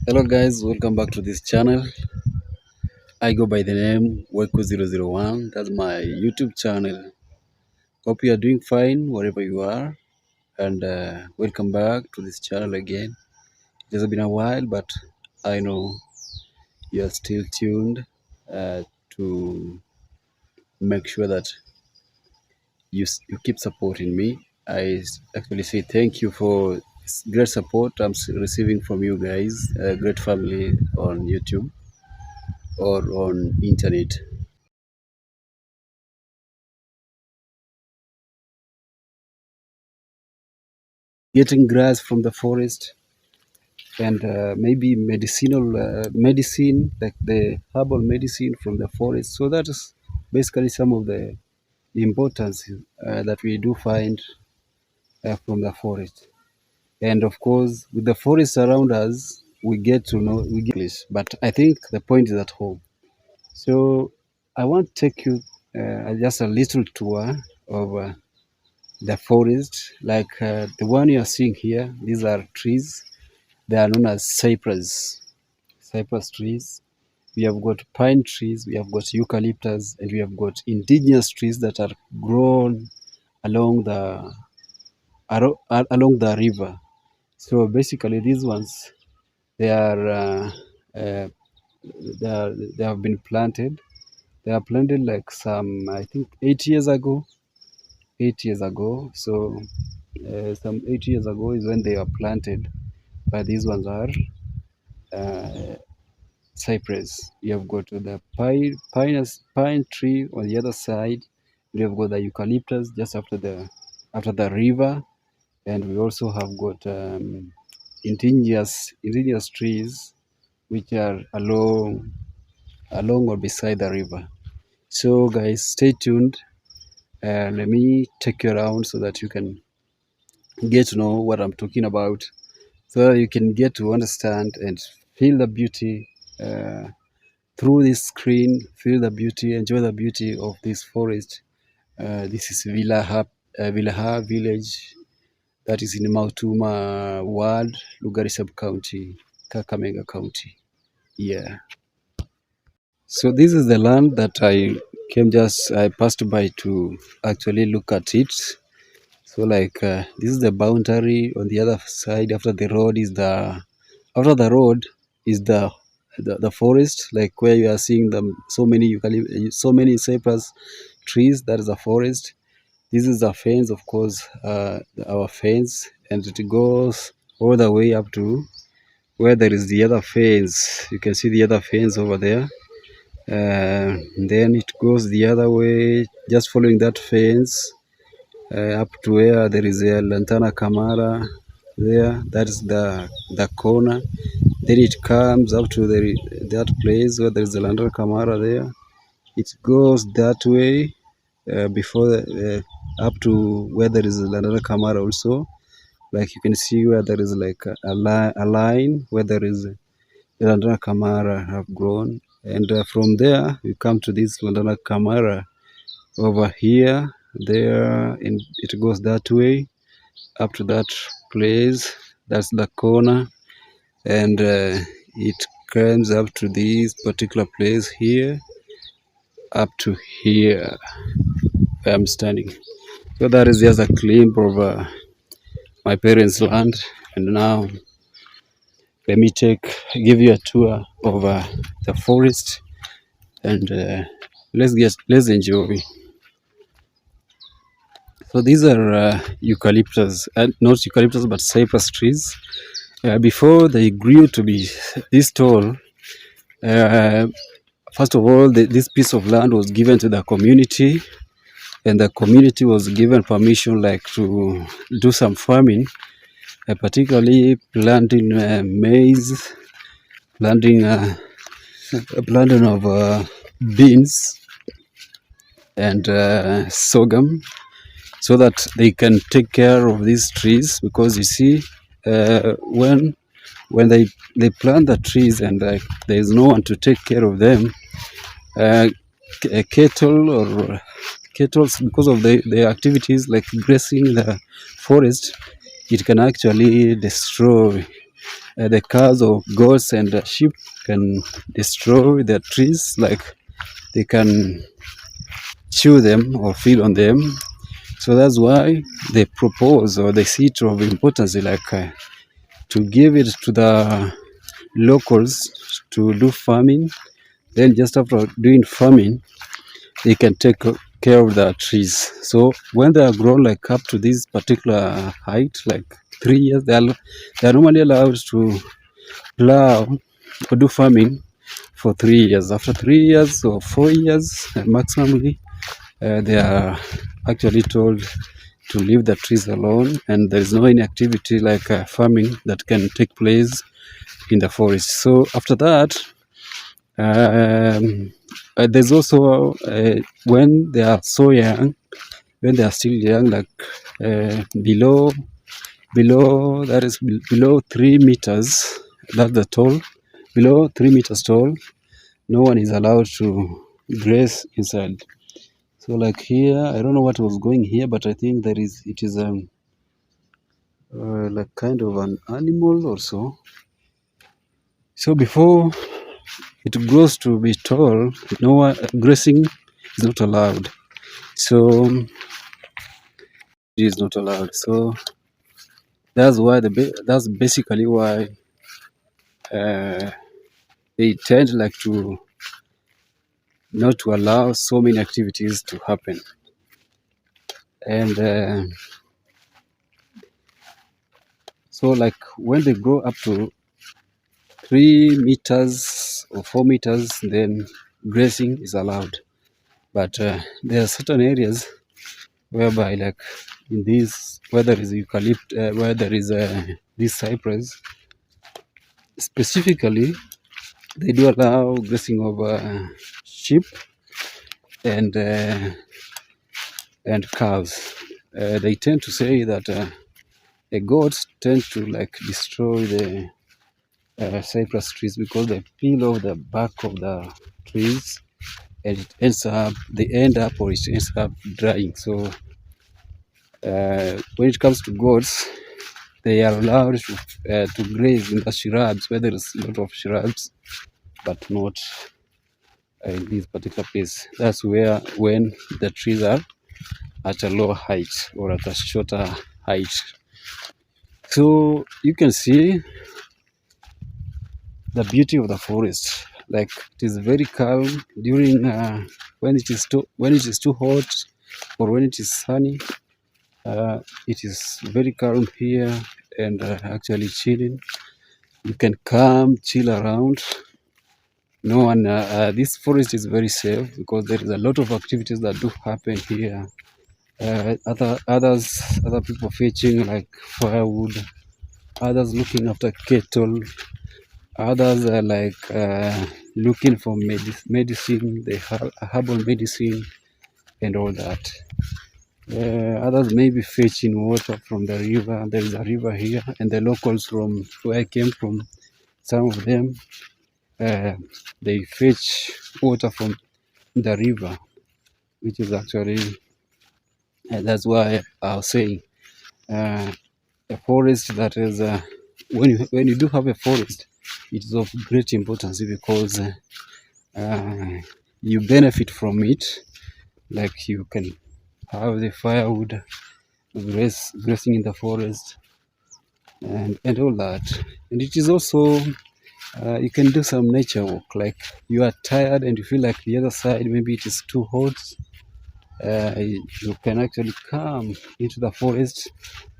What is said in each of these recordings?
Hello guys, welcome back to this channel. I go by the name Weku001. That's my YouTube channel. Hope you are doing fine wherever you are, and welcome back to this channel again. It has been a while, but I know you are still tuned to make sure that you keep supporting me. Actually say thank you for great support I'm receiving from you guys, great family on YouTube or on internet. Getting grass from the forest and maybe medicinal medicine like the herbal medicine from the forest. So that is basically some of the importance that we do find from the forest. And of course, with the forest around us, we get to know we get English. But I think the point is at home. So I want to take you just a little tour of the forest, like the one you are seeing here. These are trees. They are known as cypress trees. We have got pine trees, we have got eucalyptus, and we have got indigenous trees that are grown along along the river. So basically, these ones they are they have been planted. They are planted like some I think 8 years ago. 8 years ago. So some 8 years ago is when they are planted. But these ones are uh, cypress. You have got the pine tree on the other side. We have got the eucalyptus just after the river, and we also have got indigenous trees which are along or beside the river. So guys, stay tuned. Let me take you around so that you can get to know what I'm talking about, so that you can get to understand and feel the beauty. Through this screen, feel the beauty, enjoy the beauty of this forest. This is Vilaha village that is in Mautuma ward, Lugari sub-county, Kakamega county. Yeah. So this is the land that I passed by to actually look at it. So like this is the boundary. On the other side, after the road is the forest, like where you are seeing them so many cypress trees. That is a forest. This is a fence, of course, our fence, and it goes all the way up to where there is the other fence. You can see the other fence over there. Then it goes the other way, just following that fence up to where there is a lantana camara there. That is the corner. Then it comes up to that place where there is a lantana camara there. It goes that way before up to where there is a lantana camara also. Like you can see where there is like a line where there is the lantana camara have grown, and from there you come to this lantana camara over here. There, and it goes that way up to that place. That's the corner, and it comes up to this particular place here, up to here where I'm standing. So that is just a glimpse of my parents' land, and now let me give you a tour of the forest, and let's enjoy. So these are eucalyptus, not eucalyptus, but cypress trees. Before they grew to be this tall, uh, first of all, this piece of land was given to the community, and the community was given permission, like to do some farming, particularly planting maize, planting planting of beans and sorghum, so that they can take care of these trees. Because you see, when they plant the trees and there is no one to take care of them, cattle or kettles, because of their activities like grazing the forest, it can actually destroy the cows or goats and sheep can destroy the trees, like they can chew them or feed on them. So that's why they propose or they see it of importance, like to give it to the locals to do farming. Then just after doing farming, they can take care of the trees. So when they are grown like up to this particular height, like 3 years, they are normally allowed to plow or do farming for 3 years. After 3 years or 4 years, maximally, they are actually told to leave the trees alone, and there is no any activity like farming that can take place in the forest. So after that, there's also when they are so young, when they are still young, like below that is below 3 meters. That's the tall. Below 3 meters tall, no one is allowed to graze inside. So like here, I don't know what was going here, but I think there is. It is like kind of an animal or so. So before it grows to be tall, no one grazing is not allowed. So it is not allowed. So that's basically why uh, they tend like to not to allow so many activities to happen. And so like when they grow up to 3 meters or 4 meters, then grazing is allowed. But there are certain areas whereby like in this, where there is eucalypt, where there is this cypress, specifically, they do allow grazing of sheep and cows. They tend to say that the goats tend to like destroy the cypress trees because they peel off the back of the trees, and they end up or it ends up drying. So when it comes to goats, they are allowed to graze in the shrubs where there is a lot of shrubs, but not in this particular place. That's where when the trees are at a low height or at a shorter height. So you can see the beauty of the forest. Like it is very calm during when it is too hot or when it is sunny. It is very calm here and actually chilling. You can come chill around. No one. This forest is very safe because there is a lot of activities that do happen here. Other people fetching like firewood. Others looking after cattle. Others are like looking for medicine, the herbal medicine and all that. Others may be fetching water from the river. There is a river here, and the locals from where I came from, some of them, they fetch water from the river, which is actually, that's why I was saying, a forest that is, when you do have a forest, it is of great importance because you benefit from it. Like you can have the firewood, grazing in the forest, and all that. And it is also you can do some nature walk. Like you are tired and you feel like the other side maybe it is too hot. You can actually come into the forest,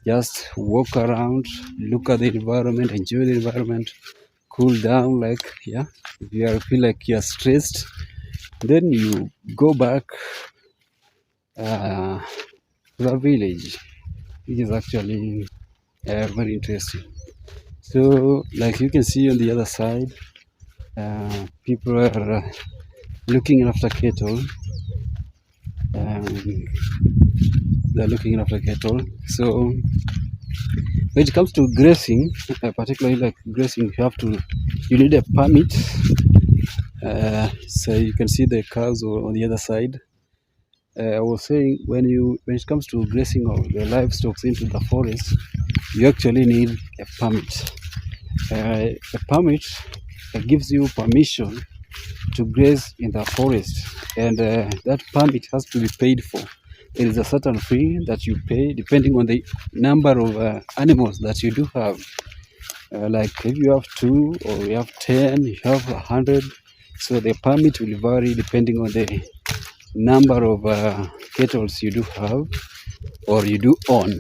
just walk around, look at the environment, enjoy the environment, cool down. Like yeah, if you feel like you are stressed, then you go back to the village, which is actually very interesting. So, like you can see on the other side, people are looking after cattle. Um, they're looking after cattle. So, when it comes to grazing, particularly like grazing, you need a permit. So you can see the cows on the other side. I was saying when it comes to grazing of the livestock into the forest, you actually need a permit. A permit gives you permission to graze in the forest, and that permit has to be paid for. There is a certain fee that you pay depending on the number of animals that you do have. Like if you have 2 or you have 10, you have 100, so the permit will vary depending on the number of cattle you do have or you do own.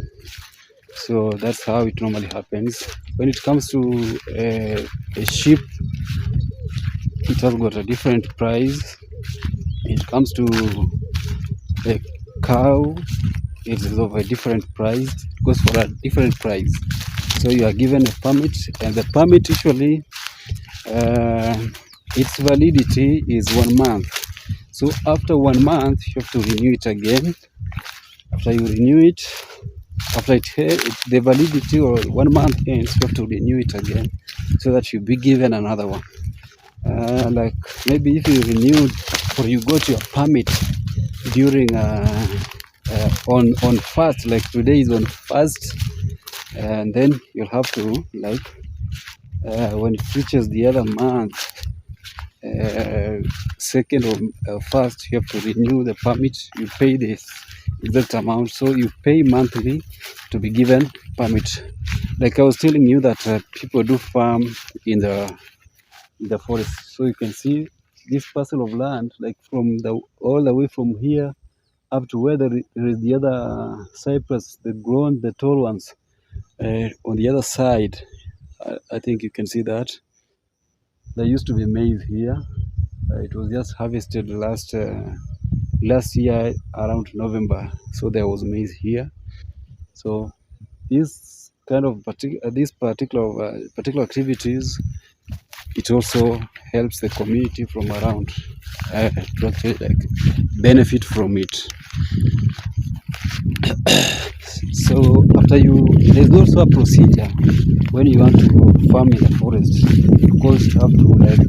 So that's how it normally happens. When it comes to a sheep, it has got a different price. It comes to a cow, it is of a different price. It goes for a different price. So you are given a permit, and the permit usually its validity is 1 month. So after 1 month, you have to renew it again. After you renew it, after the validity or 1 month ends, you have to renew it again so that you'll be given another one. Like maybe if you renewed or you got your permit during on first, like today is on first, and then you'll have to like when it reaches the other month, second or first, you have to renew the permit. You pay this exact amount, so you pay monthly to be given permit. Like I was telling you that people do farm in the forest, so you can see this parcel of land, like from the all the way from here up to where there is the other cypress, the grown, the tall ones. On the other side, I think you can see that there used to be maize here. It was just harvested last year around November, so there was maize here. So this kind of particular activities, it also helps the community from around to actually like benefit from it. So after there's also a procedure when you want to farm in the forest, because you have to like,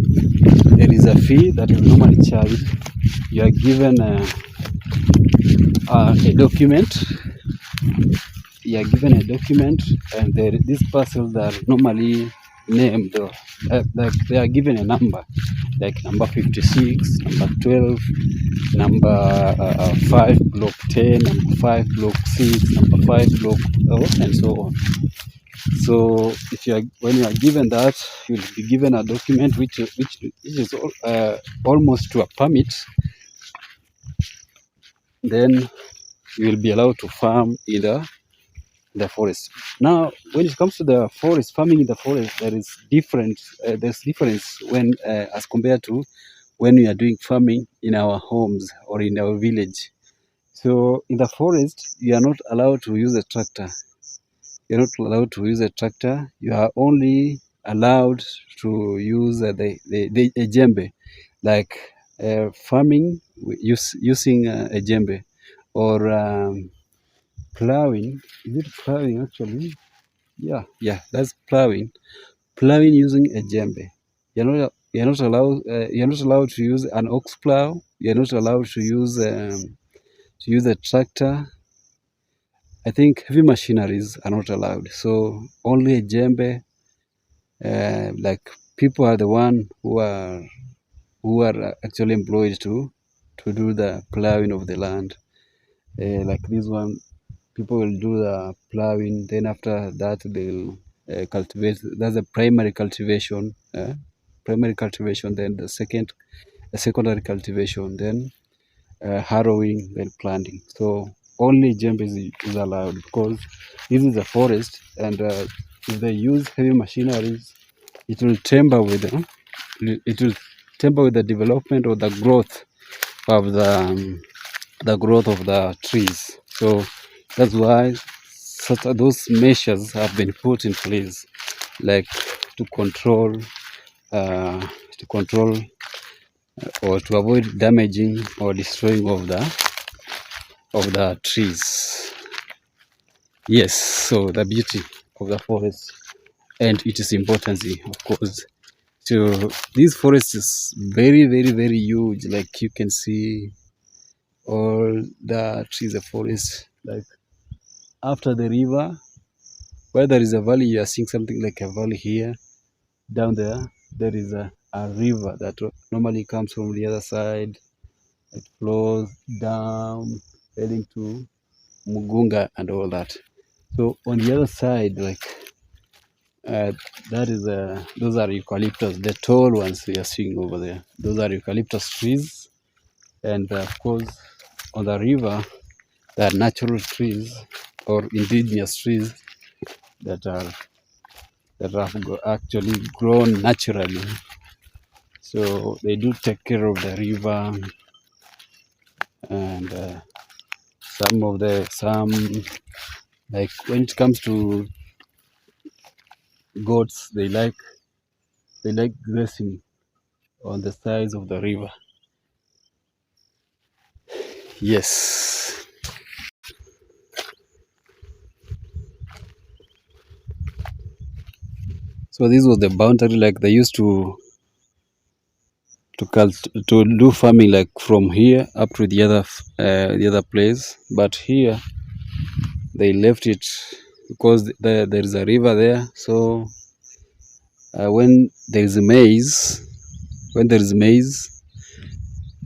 there is a fee that is normally charged. You are given a document. You are given a document, and these parcels are normally named, like they are given a number, like number 56, number 12, number 5 block 10, number 5 block 6, number 5 block and so on. So if when you are given that, you'll be given a document which is almost to a permit. Then you will be allowed to farm in the forest. Now, when it comes to the forest, farming in the forest, there's difference when as compared to when we are doing farming in our homes or in our village. So in the forest, you are not allowed to use a tractor. You're not allowed to use a tractor. You are only allowed to use a djembe, like farming using a djembe, or plowing. Is it plowing actually? Yeah, that's plowing. Plowing using a djembe. You're not allowed to use an ox plow. You're not allowed to use a tractor. I think heavy machineries are not allowed. So only a djembe. Like people are the one who are actually employed to do the plowing of the land. Like this one, people will do the plowing. Then after that, they'll cultivate. That's a primary cultivation. Primary cultivation. Then a secondary cultivation. Then harrowing, then planting. So only jembe is allowed, because this is a forest, and if they use heavy machineries, it will tamper with the development or the growth of the trees. So that's why those measures have been put in place, like to control uh, to control or to avoid damaging or destroying of the trees. Yes, so the beauty of the forest and its importance, of course. So this forest is very, very, very huge. Like you can see all the trees, the forest. Like after the river, where there is a valley, you are seeing something like a valley here. down there is a river that normally comes from the other side. It flows down, heading to Mugunga and all that. So on the other side, like uh, that is those are eucalyptus, the tall ones we are seeing over there. Those are eucalyptus trees, and of course on the river there are natural trees or indigenous trees that are actually grown naturally. So they do take care of the river, and some like when it comes to goats, they like grazing on the sides of the river. Yes. So this was the boundary. Like they used to do farming like from here up to the other place, but here they left it because there is a river there. So when there is maize,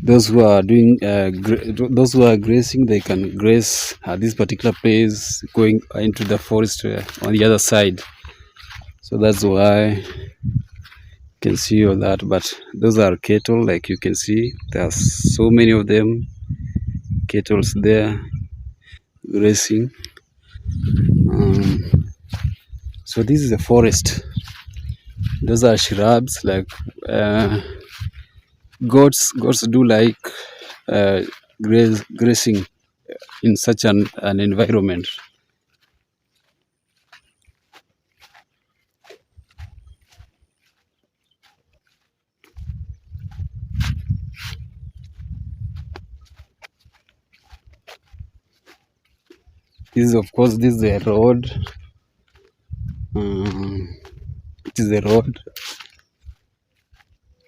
those who are doing those who are grazing, they can graze at this particular place, going into the forest on the other side. So that's why you can see all that. But those are cattle, like you can see there are so many of them, cattle's there grazing. So this is a forest. Those are shrubs. Like goats do like grazing in such an environment. This is, of course, this is a road. It is a road,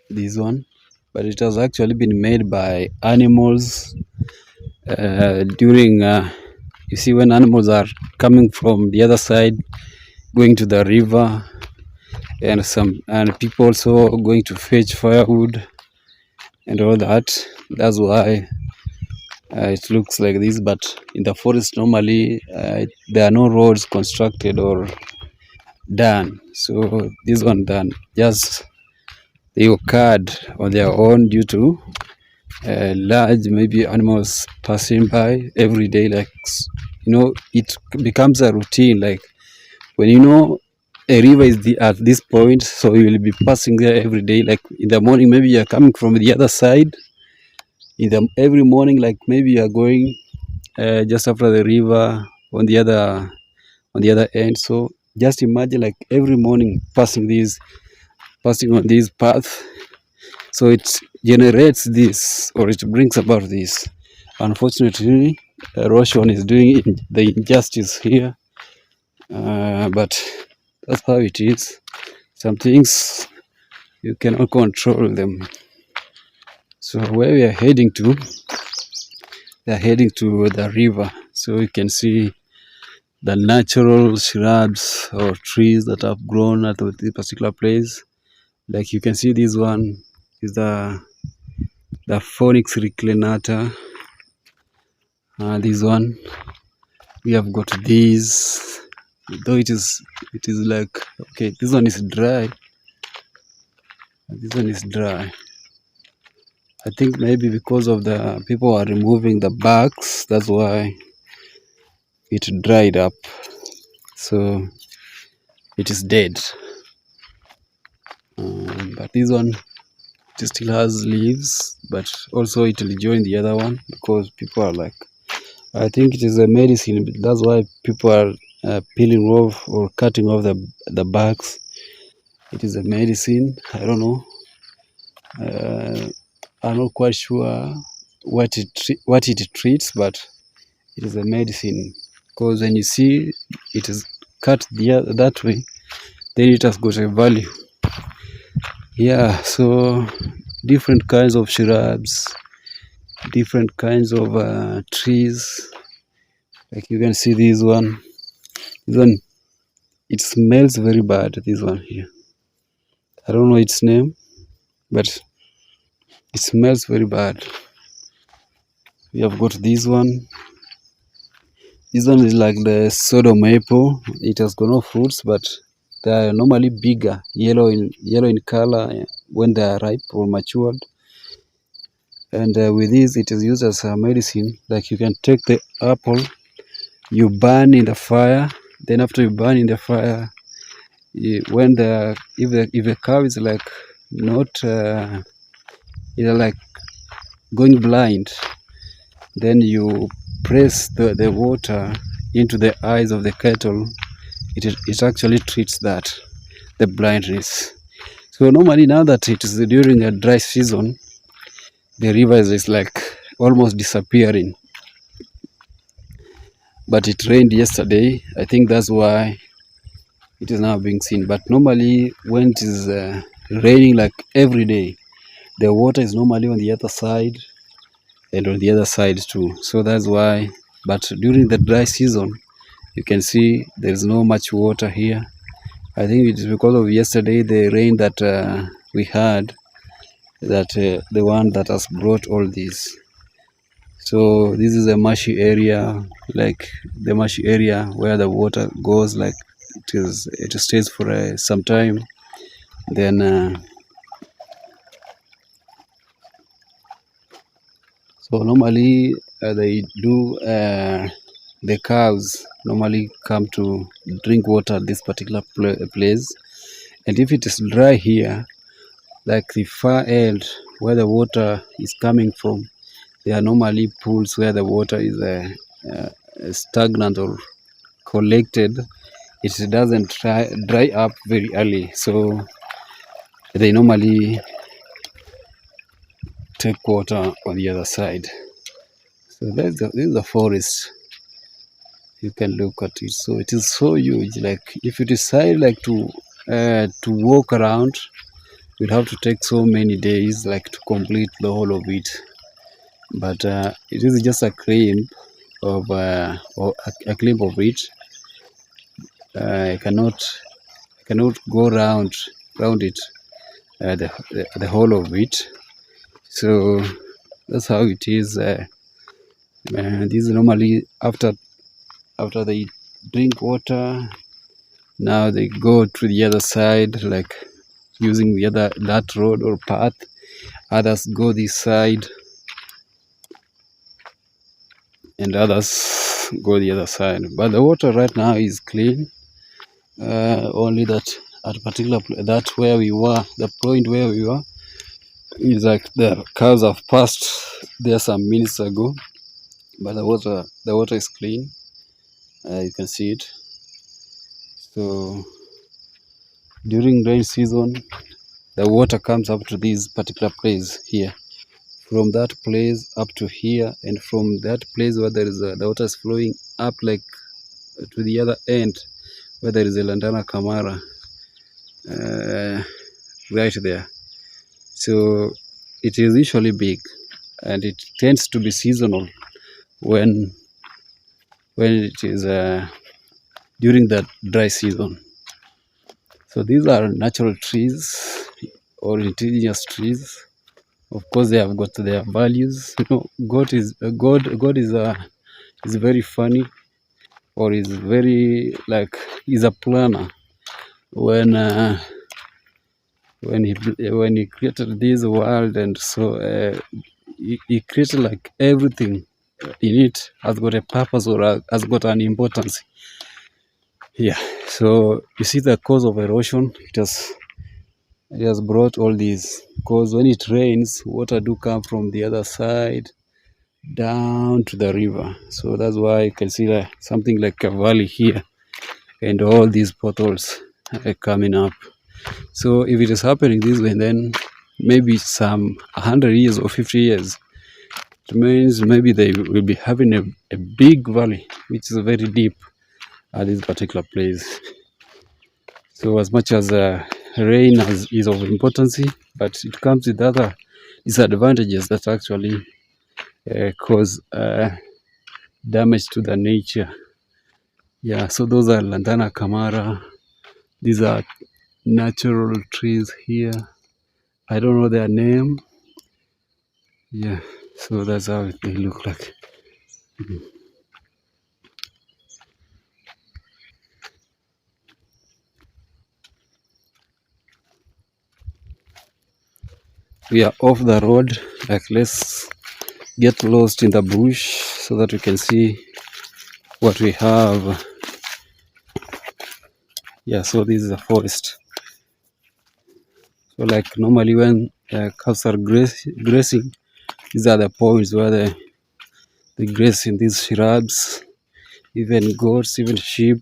this one, but it has actually been made by animals during you see, when animals are coming from the other side going to the river, and people also going to fetch firewood and all that. That's why it looks like this. But in the forest normally there are no roads constructed or done. So this one done, just they occurred on their own due to large maybe animals passing by every day. Like it becomes a routine. Like when a river is at this point, so you will be passing there every day. Like in the morning, maybe you are coming from the other side. Every morning, like maybe you are going just after the river on the other end. So just imagine like every morning passing on this path. So it generates this, or it brings about this. Unfortunately, erosion is doing the injustice here, but that's how it is. Some things you cannot control them. So where we are heading to, we are heading to the river. So you can see the natural shrubs or trees that have grown at this particular place. Like you can see, this one is the Phoenix reclinata. This one we have got this, though it is like, okay, this one is dry. This one is dry. I think maybe because of the people are removing the barks, that's why it dried up. So it is dead. But this one, it still has leaves, but also it will join the other one because people are like, I think it is a medicine. That's why people are peeling off or cutting off the barks. It is a medicine. I don't know. I'm not quite sure what it treats, but it is a medicine. Because when you see it is cut that way, then it has got a value. Yeah, so different kinds of shrubs, different kinds of trees. Like you can see this one. This one, it smells very bad. This one here. I don't know its name, but it smells very bad. We have got this one. This one is like the soda maple. It has got no fruits, but they are normally bigger, yellow in color when they are ripe or matured. And with this, it is used as a medicine. Like you can take the apple, you burn in the fire. Then after you burn in the fire, when if the cow is like not like going blind, then you press the water into the eyes of the cattle. It actually treats that, the blindness. So normally now that it is during a dry season, the river is like almost disappearing. But it rained yesterday. I think that's why it is now being seen. But normally when it is raining like every day, the water is normally on the other side and on the other side too. So that's why. But during the dry season, you can see there is no much water here. I think it is because of yesterday the rain that we had, that the one that has brought all this. So this is a marshy area, like the marshy area where the water goes, like it stays for some time. Then so normally they do the cows normally come to drink water at this particular place. And if it is dry here, like the far end where the water is coming from, there are normally pools where the water is stagnant or collected. It doesn't dry up very early, so they normally take water on the other side. So this is the forest. You can look at it. So it is so huge. Like if you decide like to walk around, you'd have to take so many days like to complete the whole of it. But it is just a claim of or a claim of it. I cannot go round it, the whole of it. So that's how it is. This is normally after they drink water. Now they go to the other side, like using that road or path. Others go this side, and others go the other side. But the water right now is clean. Only that at particular that where we were, the point where we were, is like the cows have passed there some minutes ago. But the water is clean. You can see it. So during rain season, the water comes up to this particular place here. From that place up to here, and from that place where there is the water is flowing up like to the other end where there is a Lantana Camara right there. So it is usually big, and it tends to be seasonal when it is during the dry season. So these are natural trees or indigenous trees. Of course, they have got their values. You know, God is very funny, or is very like is a planner. When he created this world, and so he created like everything in it has got a purpose or has got an importance. Yeah. So you see the cause of erosion. It has brought all these, because when it rains, water do come from the other side down to the river. So that's why you can see something like a valley here, and all these potholes are coming up. So if it is happening this way, then maybe some 100 years or 50 years, it means maybe they will be having a big valley, which is very deep at this particular place. So as much as rain is of importance, but it comes with other disadvantages that actually cause damage to the nature. Yeah, so those are Lantana Camara. These are natural trees here. I don't know their name. Yeah, so that's how they look like. We are off the road. Like, let's get lost in the bush so that we can see what we have. Yeah, so this is a forest. So like normally when cows are grazing, these are the points where they graze in these shrubs, even goats, even sheep.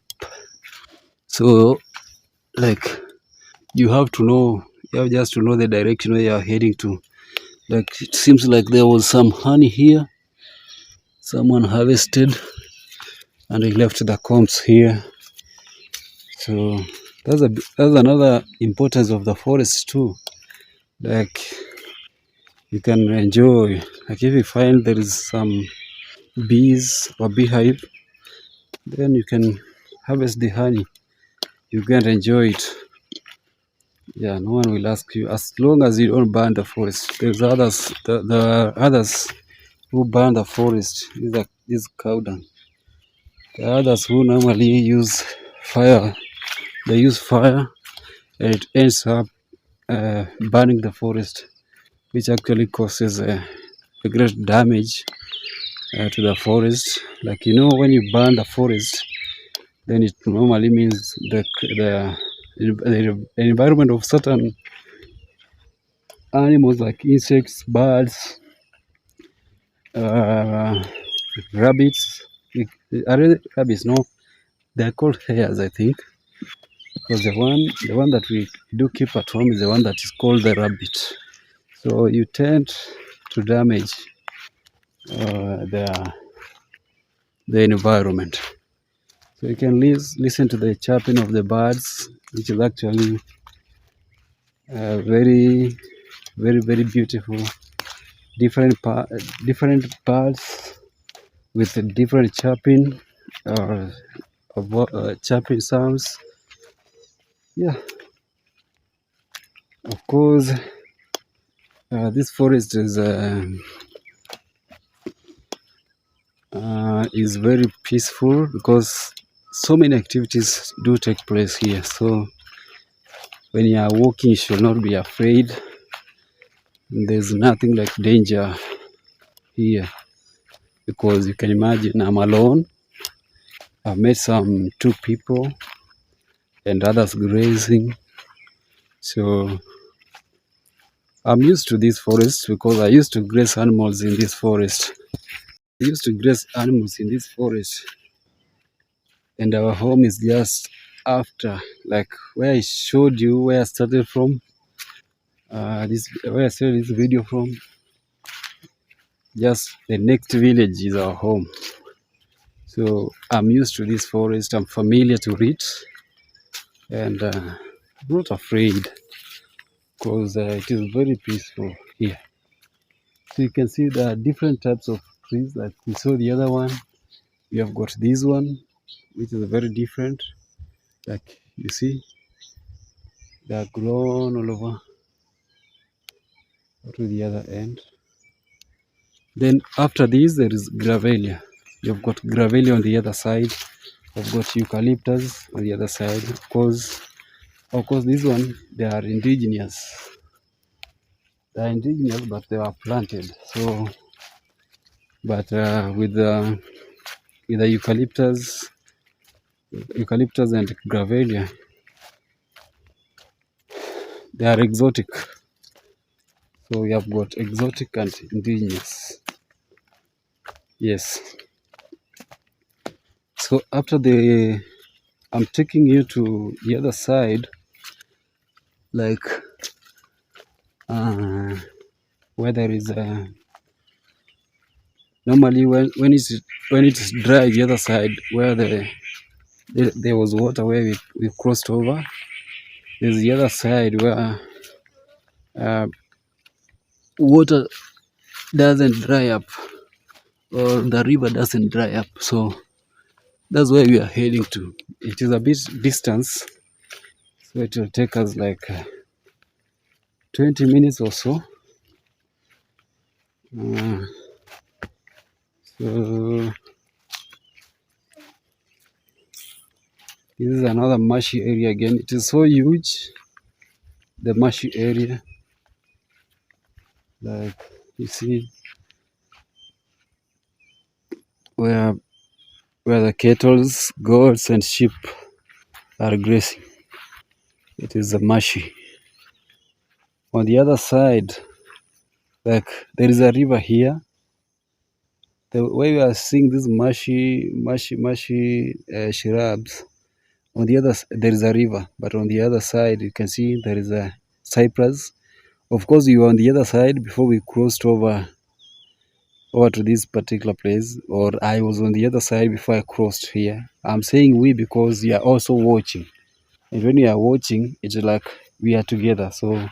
So like you have to know, you have just to know the direction where you are heading to. Like it seems like there was some honey here. Someone harvested and they left the combs here. So that's another importance of the forest too. Like you can enjoy. Like if you find there is some bees or beehive, then you can harvest the honey. You can enjoy it. Yeah, no one will ask you as long as you don't burn the forest. There's others, the others who burn the forest. These cow dung. The others who normally use fire, they use fire, and it ends up burning the forest, which actually causes a great damage to the forest. Like when you burn the forest, then it normally means the environment of certain animals like insects, birds, uh, rabbits. Are they rabbits? No, they're called hares, I think. Because the one that we do keep at home is the one that is called the rabbit. So you tend to damage the environment. So you can listen to the chirping of the birds, which is actually very, very, very beautiful. Different birds with a different chirping or chirping sounds. Yeah, of course, this forest is very peaceful because so many activities do take place here. So when you are walking, you should not be afraid. There's nothing like danger here because you can imagine I'm alone. I've met some two people and others grazing. So I'm used to this forest because I used to graze animals in this forest. I used to graze animals in this forest, and our home is just after, like where I showed you where I started from. This where I started this video from. Just the next village is our home. So I'm used to this forest. I'm familiar to it, and I'm not afraid because it is very peaceful here. So you can see there are different types of trees. Like we saw the other one, we have got this one, which is very different. Like you see, they are grown all over to the other end. Then after this, there is gravelia. You've got gravelia on the other side. You've got eucalyptus on the other side. Of course, this one they are indigenous. They are indigenous, but they are planted. So, but with the eucalyptus and gravelia, they are exotic. So we have got exotic and indigenous. Yes. So after I'm taking you to the other side, like where there is normally when it's dry the other side where there was water where we crossed over. There's the other side where water doesn't dry up or the river doesn't dry up. So that's where we are heading to. It is a bit distance. So it will take us like 20 minutes or so. So this is another marshy area again. It is so huge, the marshy area. Like you see where the kettles, goats and sheep are grazing. It is a marshy. On the other side, like there is a river here. The way we are seeing these marshy shrubs, on the other there is a river, but on the other side you can see there is a cypress. Of course, you were on the other side before we crossed over to this particular place, or I was on the other side before I crossed here. I'm saying we because you are also watching, and when you are watching, it's like we are together. So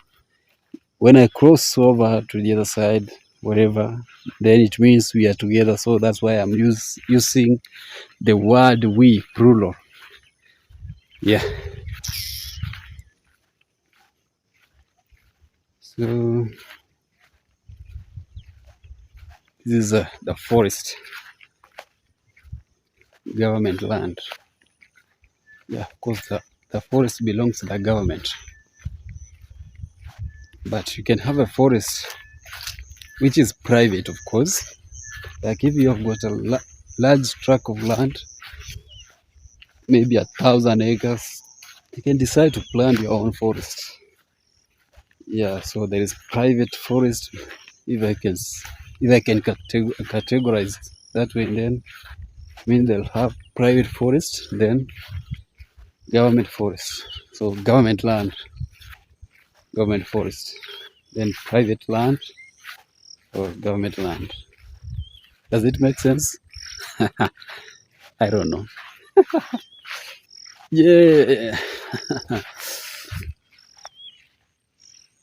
when I cross over to the other side, whatever, then it means we are together. So that's why I'm using the word we, plural. Yeah. So this is the forest, government land. Yeah, of course, the forest belongs to the government. But you can have a forest which is private, of course. Like if you have got a large tract of land, maybe 1,000 acres, you can decide to plant your own forest. Yeah, so there is private forest. If I can categorize that way, then mean they'll have private forest, then government forest. So government forest, then private land or government land. Does it make sense? I don't know. Yeah.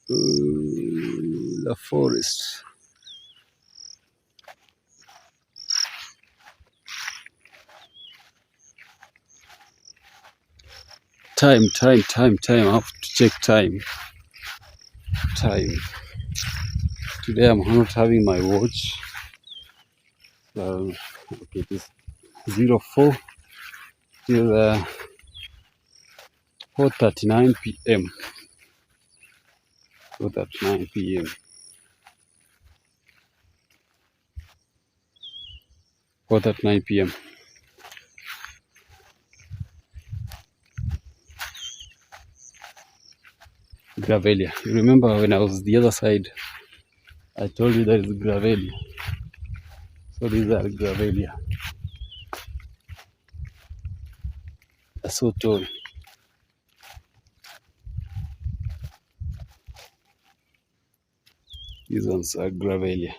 The forest. Time. I have to check time. Today I'm not having my watch. So, okay, it is 04 till 4:39 p.m. 4:39 p.m. 4:39 p.m. Gravelia. You remember when I was the other side, I told you there is Gravelia. So these are Gravelia. They're so tall. These ones are Gravelia.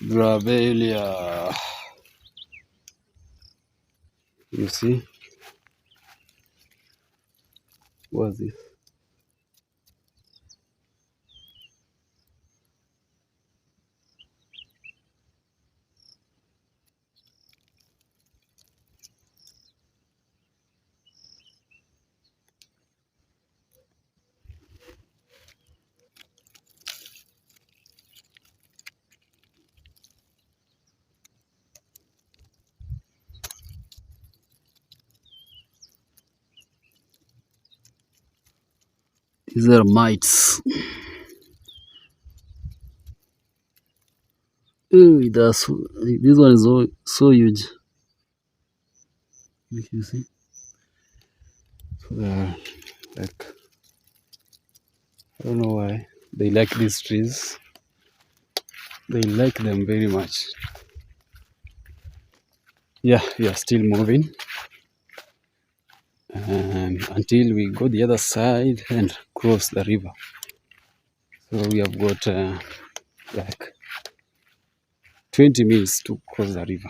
Gravelia. You see? What's this? These are mites. Ooh, this one is so huge. You see? So they're like, I don't know why they like these trees. They like them very much. Yeah, we are still moving until we go the other side and cross the river. So we have got like 20 minutes to cross the river.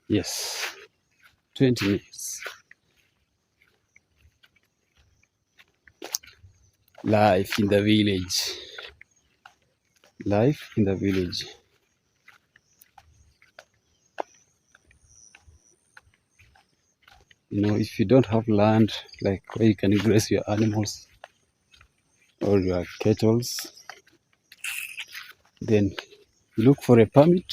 Yes, 20 minutes. Life in the village. Life in the village. If you don't have land like where you can graze your animals or your kettles, then you look for a permit.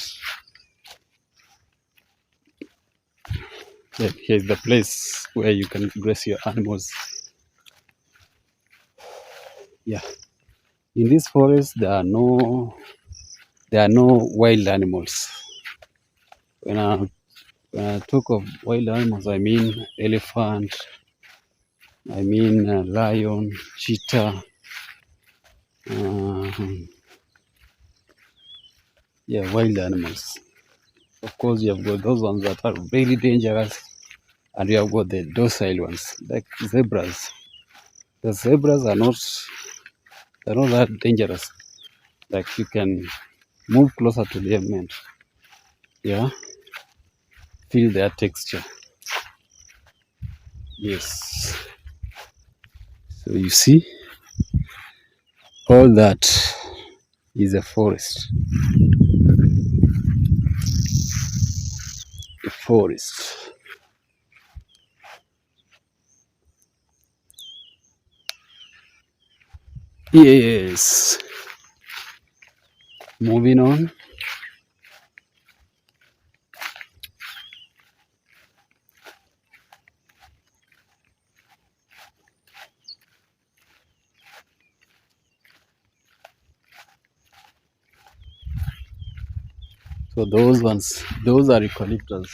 Then here's the place where you can graze your animals. Yeah, in this forest there are no wild animals. When I talk of wild animals, I mean elephant, I mean lion, cheetah. uh, yeah, wild animals. Of course, you have got those ones that are really dangerous, and you have got the docile ones like zebras. The zebras are not that dangerous. Like you can move closer to them and yeah, feel their texture. Yes. So you see, all that is a forest. A forest. Yes. Moving on. So those are eucalyptus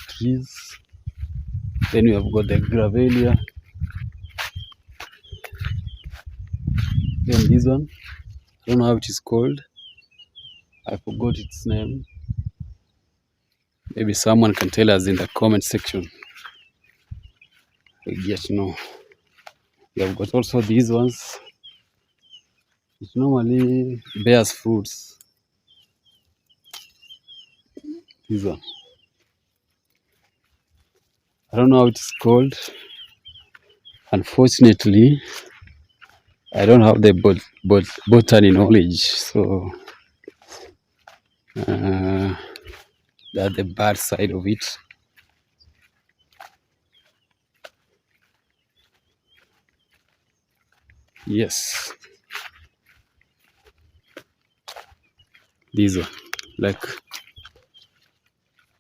trees. Then you have got the gravelia. Then this one, I don't know how it is called. I forgot its name. Maybe someone can tell us in the comment section. We get to know. You have got also these ones. It normally bears fruits. This one, I don't know how it's called. Unfortunately, I don't have the botany knowledge. So that's the bad side of it. Yes, this one. Like,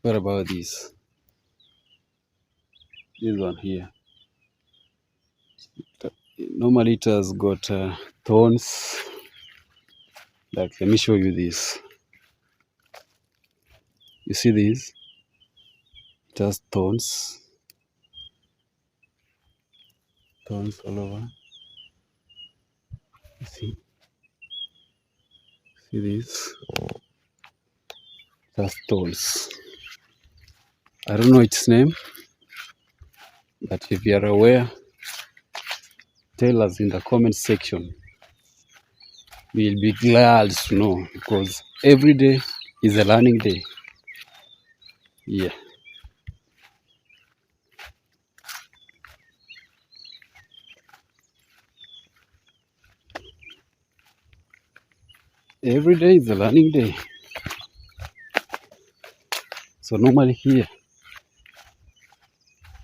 what about this? This one here. Normally it has got thorns. Like, let me show you this. You see this? It has thorns. Thorns all over. You see? See this? It has thorns. I don't know its name, but if you are aware, tell us in the comment section. We'll be glad to know, because every day is a learning day. Yeah. Every day is a learning day. So normally here,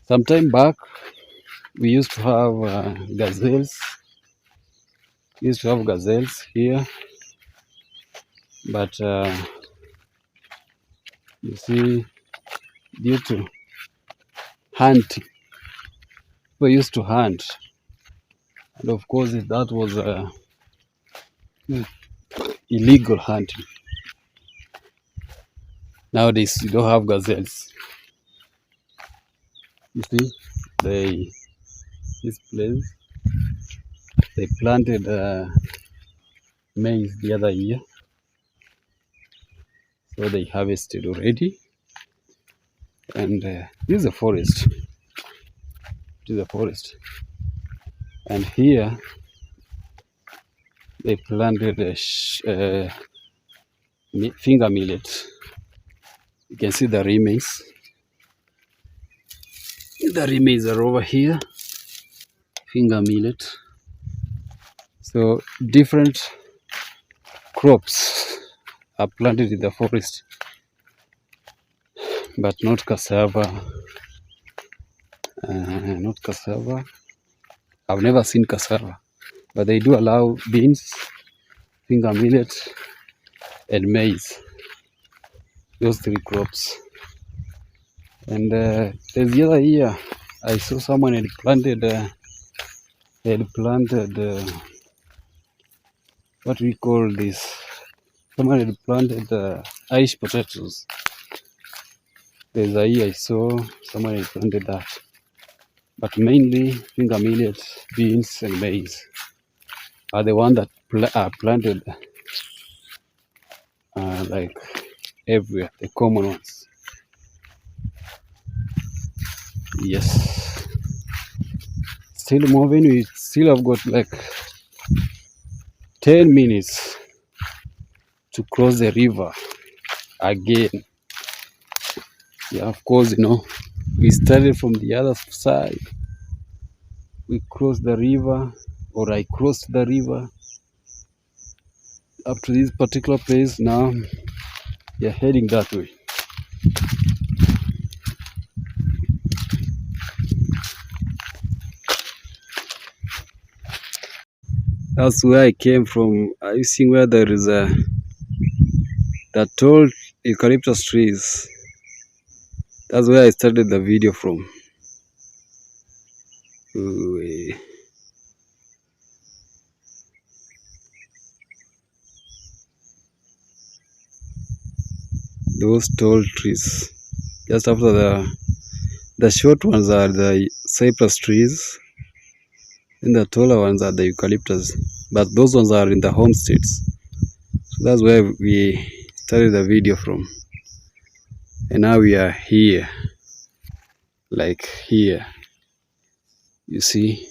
sometime back, we used to have gazelles. We used to have gazelles here, but you see, due to hunting, we used to hunt, and of course that was illegal hunting. Nowadays you don't have gazelles. You see, this place they planted maize the other year, so they harvested already. And this is a forest. It is a forest, and here they planted finger millet. You can see the remains. The remains are over here. Finger millet. So different crops are planted in the forest. but not cassava. Not cassava. I've never seen cassava, but they do allow beans, finger millet, and maize. Those three crops. And there's the other year I saw someone had planted. What we call this. Someone had planted Irish potatoes. There's a year I saw someone had planted that. But mainly finger millet, beans, and maize are the ones that are planted like everywhere, the common ones. Yes. Still moving. We still have got like 10 minutes to cross the river again. Yeah, of course, we started from the other side. We crossed the river, or I crossed the river up to this particular place. Now we are heading that way. That's where I came from. Are you seeing where there is that tall eucalyptus trees? That's where I started the video from. Ooh. Those tall trees. Just after the short ones are the cypress trees, and the taller ones are the eucalyptus. But those ones are in the homesteads. So that's where we started the video from. And now we are here. Like here. You see?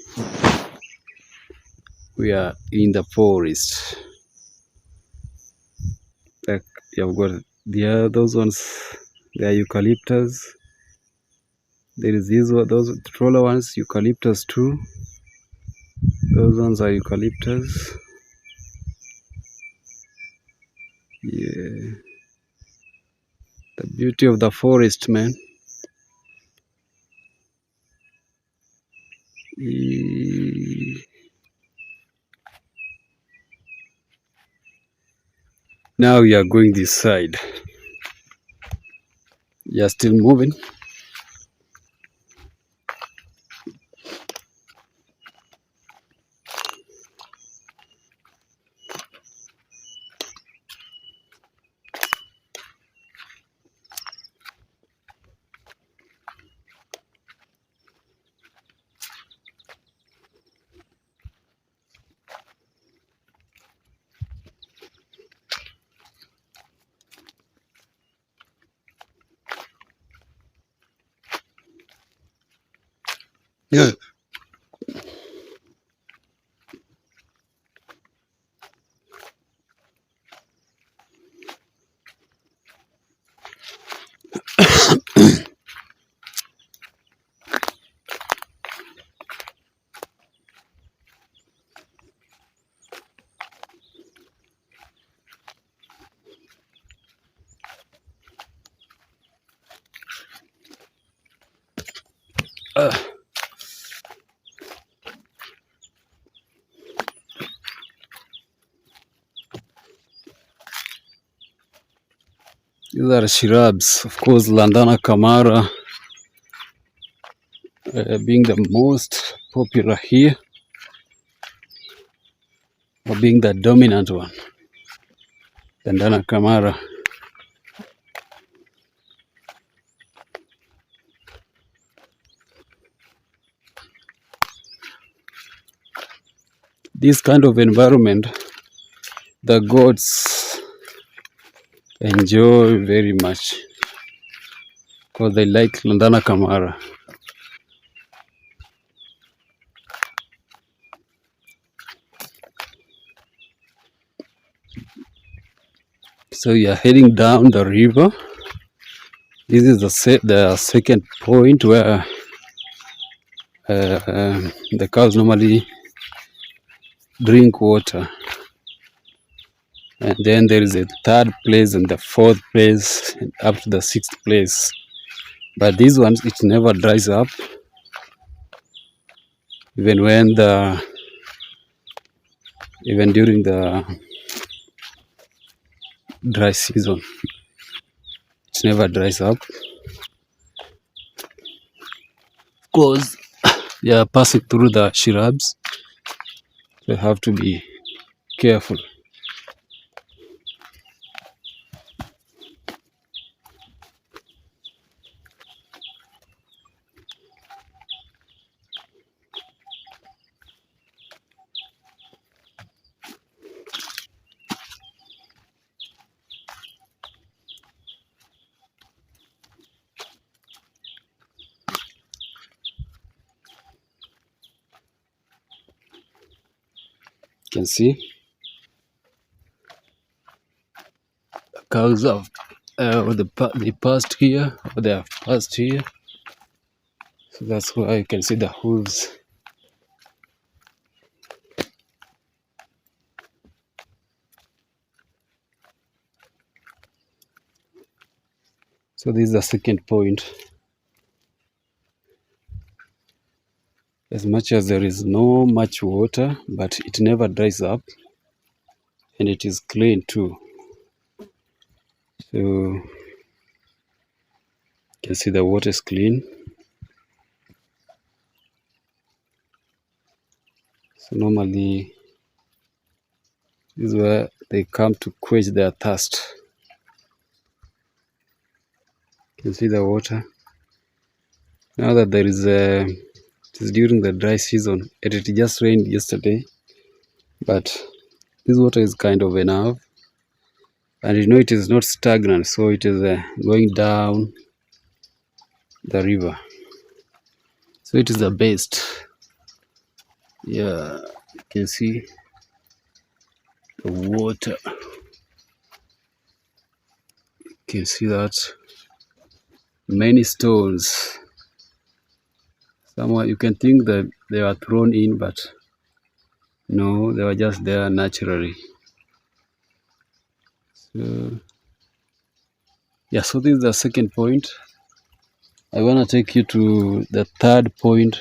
We are in the forest. Like you've got those ones, they are eucalyptus. There is those taller ones, eucalyptus too. Those ones are eucalyptus. Yeah. The beauty of the forest, man. Now we are going this side. You are still moving. Yeah. These are shrubs, of course, Lantana Camara being the most popular here, or being the dominant one. Lantana Camara. This kind of environment, the goats enjoy very much because they like Lantana Camara. So you are heading down the river. This is the second point where the cows normally drink water. And then there is a third place and the fourth place up to the sixth place But these ones, it never dries up, even when the even during the dry season, it never dries up because they are passing through the shrubs. They have to be careful. You can see the cows have they passed here, or they have passed here. So that's why you can see the hooves. So this is the second point. As much as there is no much water, but it never dries up, and it is clean too. So you can see the water is clean. So normally this is where they come to quench their thirst. You can see the water. Now that there is it is during the dry season, and it just rained yesterday, but this water is kind of enough, and you know it is not stagnant, so it is going down the river. So it is the best. Yeah, you can see the water. You can see that many stones. Somewhere you can think that they were thrown in, but no, they were just there naturally. So yeah, so this is the second point. I want to take you to the third point,